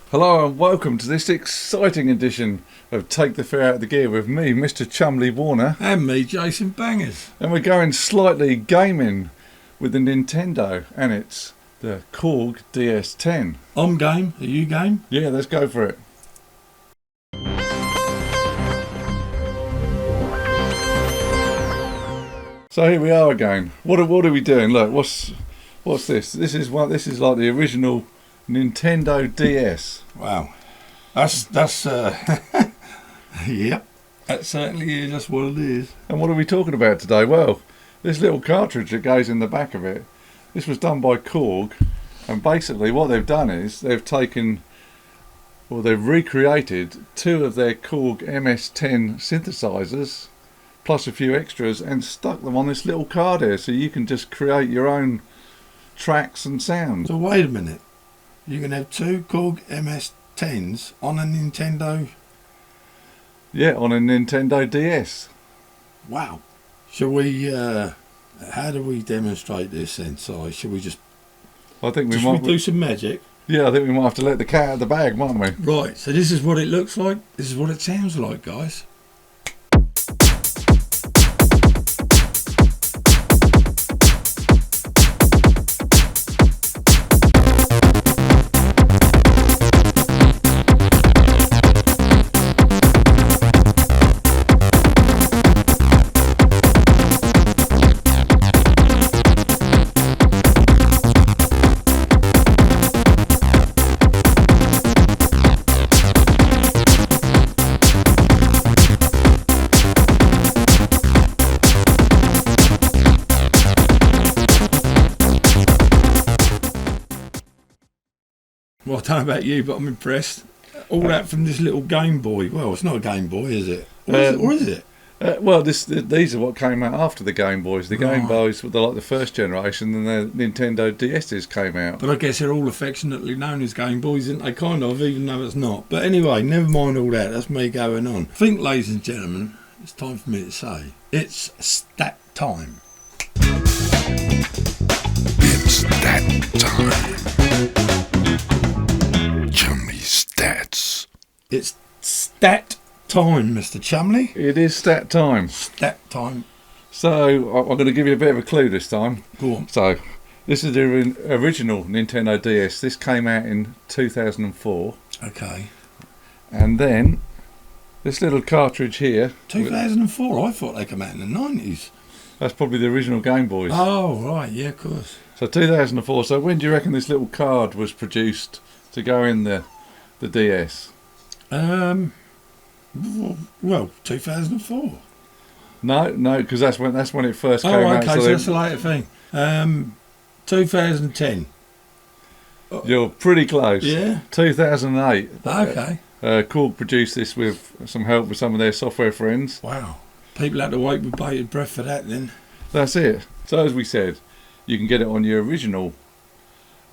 Hello and welcome to this exciting edition of Take the Fear Out of the Gear with me, Mr. Chumley Warner. And me, Jason Bangers. And we're going slightly gaming with the Nintendo, and it's the Korg DS10. I'm game. Are you game? Yeah, let's go for it. So here we are again. What are we doing? Look, what's this? This is like the original Nintendo DS. Wow. That's yep. That certainly is. That's what it is. And what are we talking about today? Well, this little cartridge that goes in the back of it, this was done by Korg, and basically what they've done is they've recreated two of their Korg MS-10 synthesizers plus a few extras and stuck them on this little card here, so you can just create your own tracks and sounds. So wait a minute. You can have two Korg MS-10s on a Nintendo. Yeah, on a Nintendo DS. Wow. Shall we? How do we demonstrate this then? Si? Shall we just? I think we Shall might we do some magic? Yeah, I think we might have to let the cat out of the bag, mightn't we? Right. So this is what it looks like. This is what it sounds like, guys. Well, I don't know about you, but I'm impressed. All that from this little Game Boy. Well, it's not a Game Boy, is it? Or is it? Well, these are what came out after the Game Boys. The Game Boys were like the first generation, and the Nintendo DSs came out. But I guess they're all affectionately known as Game Boys, aren't they? Kind of, even though it's not. But anyway, never mind all that. That's me going on. I think, ladies and gentlemen, it's time for me to say, it's stat time. It's that time. Chumley Stats. It's stat time, Mr. Chumley. It is stat time. Stat time. So, I'm going to give you a bit of a clue this time. Go on. So, this is the original Nintendo DS. This came out in 2004. Okay. And then, this little cartridge here. 2004? I thought they came out in the 90s. That's probably the original Game Boys. Oh, right. Yeah, of course. So, 2004. So, when do you reckon this little card was produced to go in the DS? Well, 2004. No, because that's when it first came Oh, out. okay, so that's a later thing. 2010. You're pretty close. Yeah. 2008. Okay. Korg produced this with some help with some of their software friends. Wow. People had to wait with bated breath for that then. That's it. So as we said, you can get it on your original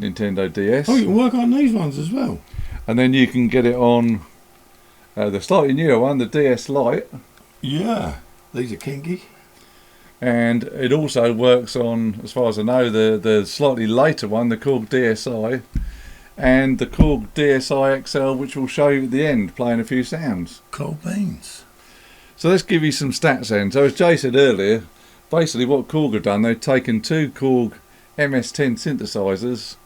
Nintendo DS. Oh, you can work on these ones as well. And then you can get it on the slightly newer one, the DS Lite. Yeah. These are kinky. And it also works on, as far as I know, the slightly later one, the Korg DSi, and the Korg DSi XL, which we'll show you at the end, playing a few sounds. Cool beans. So let's give you some stats then. So as Jay said earlier, basically what Korg have done, they've taken two Korg MS-10 synthesizers,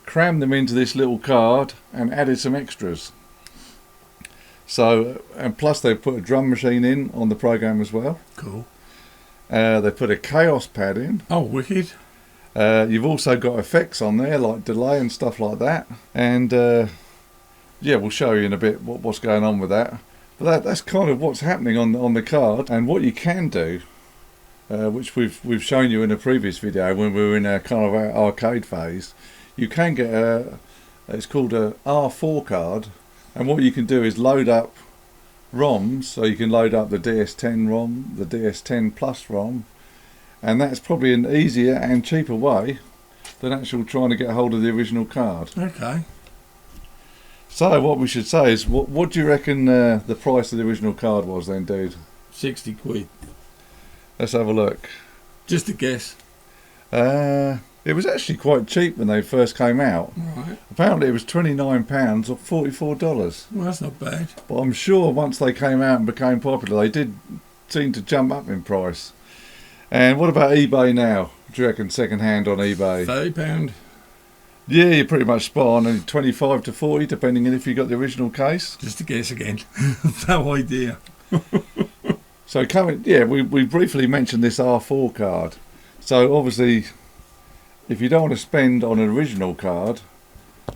crammed them into this little card, and added some extras. So, and plus they put a drum machine in on the program as well. Cool. They put a chaos pad in. Oh, wicked. You've also got effects on there like delay and stuff like that. And yeah, we'll show you in a bit what's going on with that. But that's kind of what's happening on the card. And what you can do, which we've shown you in a previous video when we were in our kind of our arcade phase, you can get it's called a R4 card. And what you can do is load up ROMs, so you can load up the DS10 ROM, the DS10 Plus ROM, and that's probably an easier and cheaper way than actually trying to get hold of the original card. Okay. So what we should say is, what do you reckon the price of the original card was then, dude? 60 quid. Let's have a look. Just a guess. It was actually quite cheap when they first came out. Right. Apparently it was £29 or $44. Well, that's not bad. But I'm sure once they came out and became popular, they did seem to jump up in price. And what about eBay now? Do you reckon second hand on eBay? £30. Yeah, you're pretty much spot on. And 25 to 40, depending on if you got the original case. Just a guess again. No idea. So we briefly mentioned this R4 card. So obviously, if you don't want to spend on an original card,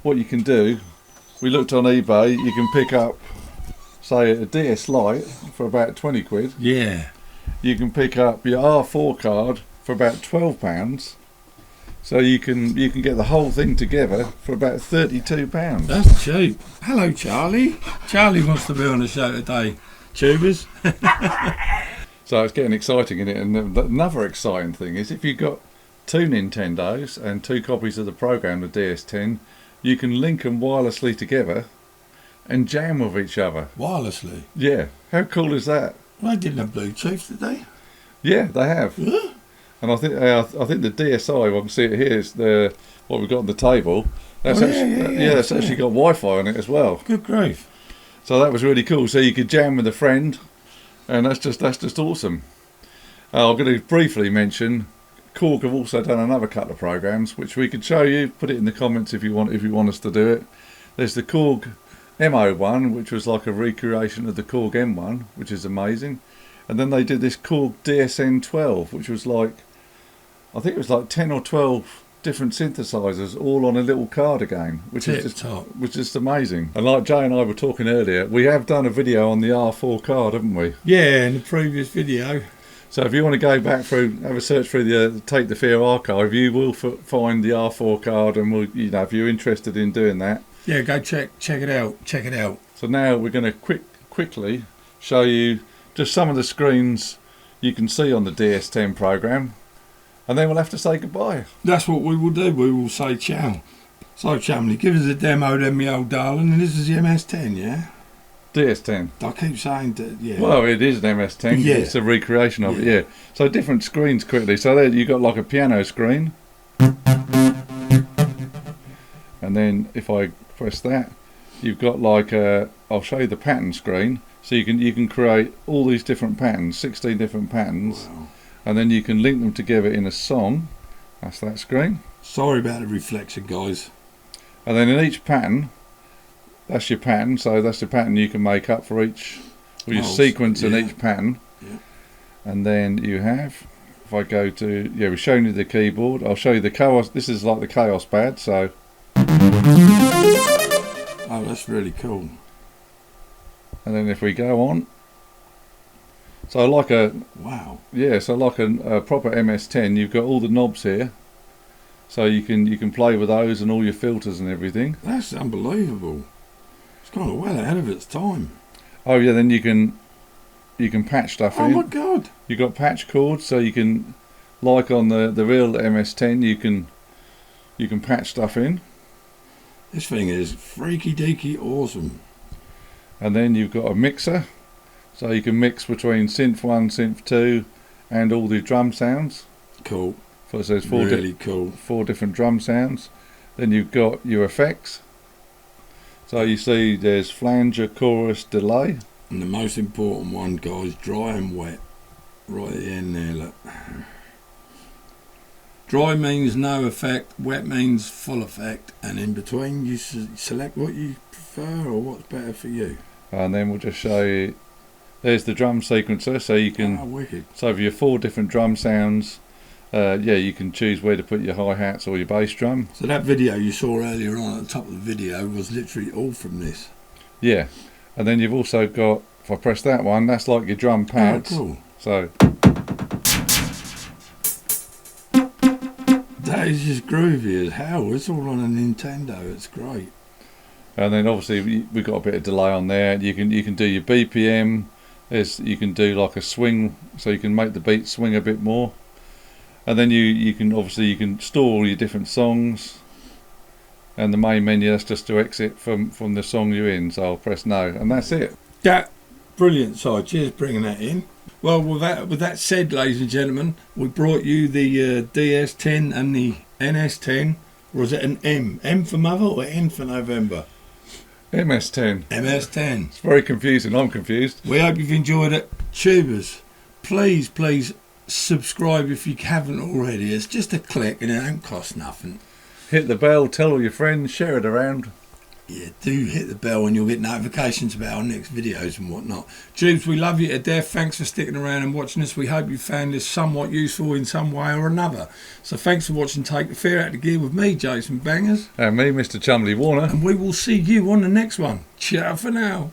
what you can do, we looked on eBay, you can pick up, say, a DS Lite for about 20 quid. Yeah. You can pick up your R4 card for about £12. So you can get the whole thing together for about £32. That's cheap. Hello, Charlie. Charlie wants to be on the show today. Tubers. So it's getting exciting, isn't it? And another exciting thing is if you've got 2 Nintendos and 2 copies of the program, the DS10, you can link them wirelessly together and jam with each other. Wirelessly? Yeah. How cool is that? Well, they didn't have Bluetooth, did they? Yeah, they have. Huh? And I think the DSi, I can see it here, is what we've got on the table. That's that's actually got Wi-Fi on it as well. Good grief. So that was really cool. So you could jam with a friend, and that's just awesome. I'm going to briefly mention Korg have also done another couple of programs which we could show you. Put it in the comments if you want us to do it. There's the Korg MS-1, which was like a recreation of the Korg M1, which is amazing. And then they did this Korg DS10, which was like, I think it was like 10 or 12 different synthesizers all on a little card again, which is just amazing. And like Jay and I were talking earlier, we have done a video on the R4 card, haven't we? Yeah, in the previous video. So if you want to go back through, have a search through the Take the Fear archive, you will find the R4 card, and if you're interested in doing that, yeah, go check it out. Check it out. So now we're going to quickly show you just some of the screens you can see on the DS10 program, and then we'll have to say goodbye. That's what we will do. We will say ciao. So, Chamley, give us a demo then, me old darling, and this is the MS-10, yeah? DS10. I keep saying that, yeah. Well, it is an MS-10. Yeah. It's a recreation of it, yeah. So different screens quickly. So there you've got like a piano screen. And then if I press that, you've got like I'll show you the pattern screen. So you can create all these different patterns, 16 different patterns. Wow. And then you can link them together in a song. That's that screen. Sorry about the reflection, guys. And then in each pattern, that's your pattern. So that's the pattern you can make up for each, or your sequence in each pattern. Yeah. And then you have, if I go to, we're showing you the keyboard. I'll show you the chaos. This is like the chaos pad. So. Oh, that's really cool. And then if we go on, so like a proper MS-10, you've got all the knobs here, so you can play with those and all your filters and everything. That's unbelievable. It's kind of well ahead of its time. Oh yeah, then you can patch stuff in. Oh my god! You've got patch cords, so you can, like on the real MS-10, you can patch stuff in. This thing is freaky deaky awesome. And then you've got a mixer, so you can mix between synth 1, synth 2 and all the drum sounds. Cool. So there's cool. 4 different drum sounds. Then you've got your effects. So you see there's flanger, chorus, delay. And the most important one, guys, dry and wet. Right at the end there, look. Dry means no effect, wet means full effect, and in between you select what you prefer or what's better for you. And then we'll just show you, there's the drum sequencer, so you can, wicked. So for your 4 different drum sounds, you can choose where to put your hi-hats or your bass drum. So that video you saw earlier on at the top of the video was literally all from this. Yeah, and then you've also got, if I press that one, that's like your drum pads. Oh, cool. So that is just groovy as hell. It's all on a Nintendo. It's great. And then obviously we've got a bit of delay on there. You can do your BPM. You can do like a swing, so you can make the beat swing a bit more. And then you can store all your different songs. And the main menu, that's just to exit from the song you're in. So I'll press no, and that's it. That brilliant side. Cheers bringing that in. Well, with that said, ladies and gentlemen, we brought you the DS10 and the NS10, or is it an M? M for mother or N for November? MS-10. MS-10. It's very confusing. I'm confused. We hope you've enjoyed it. Tubers, please subscribe if you haven't already. It's just a click and it don't cost nothing. Hit the bell, tell all your friends, share it around. Yeah, do hit the bell and you'll get notifications about our next videos and whatnot. Tubes, we love you to death. Thanks for sticking around and watching us. We hope you found this somewhat useful in some way or another. So thanks for watching Take the Fear Out the Gear with me, Jason Bangers. And me, Mr. Chumley Warner. And we will see you on the next one. Ciao for now.